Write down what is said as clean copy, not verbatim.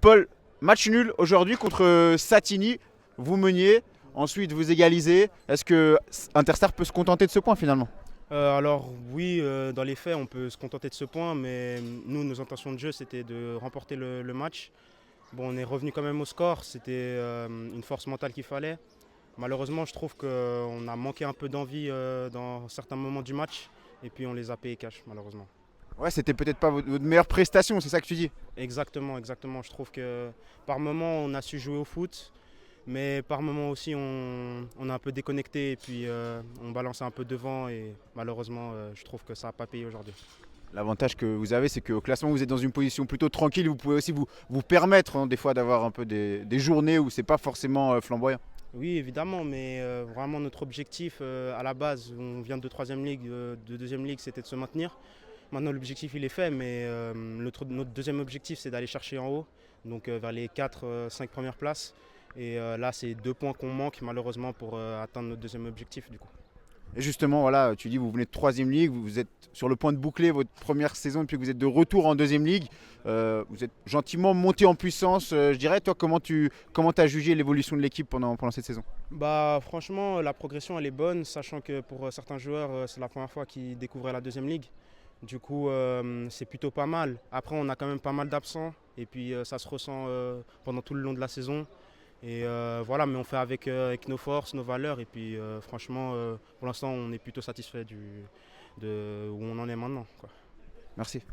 Paul, match nul aujourd'hui contre Satini. Vous meniez, ensuite vous égalisez. Est-ce que Interstar peut se contenter de ce point finalement? Alors oui, dans les faits, on peut se contenter de ce point, mais nous, nos intentions de jeu, c'était de remporter le match. Bon, on est revenu quand même au score, c'était une force mentale qu'il fallait. Malheureusement, je trouve qu'on a manqué un peu d'envie dans certains moments du match, et puis on les a payés cash, malheureusement. Ouais, c'était peut-être pas votre meilleure prestation, c'est ça que tu dis? Exactement, exactement. Je trouve que par moment, on a su jouer au foot, mais par moment aussi, on a un peu déconnecté, et puis on balançait un peu devant, et malheureusement, je trouve que ça n'a pas payé aujourd'hui. L'avantage que vous avez, c'est qu'au classement, vous êtes dans une position plutôt tranquille. Vous pouvez aussi vous permettre des fois d'avoir un peu des journées où c'est pas forcément flamboyant. Oui, évidemment, mais vraiment notre objectif à la base, on vient de troisième ligue, de deuxième ligue, c'était de se maintenir. Maintenant, l'objectif il est fait, mais notre deuxième objectif c'est d'aller chercher en haut, donc vers les 4-5 premières places. Et là, c'est 2 points qu'on manque malheureusement pour atteindre notre deuxième objectif du coup. Et justement, voilà, tu dis vous venez de troisième ligue, vous êtes sur le point de boucler votre première saison et puis que vous êtes de retour en deuxième ligue. Vous êtes gentiment monté en puissance, je dirais. Toi, comment as jugé l'évolution de l'équipe pendant cette saison? Bah, franchement, la progression elle est bonne, sachant que pour certains joueurs, c'est la première fois qu'ils découvraient la deuxième ligue. Du coup, c'est plutôt pas mal. Après, on a quand même pas mal d'absents et puis ça se ressent pendant tout le long de la saison. Et voilà, mais on fait avec nos forces, nos valeurs. Et puis franchement, pour l'instant, on est plutôt satisfait de où on en est maintenant, quoi. Merci.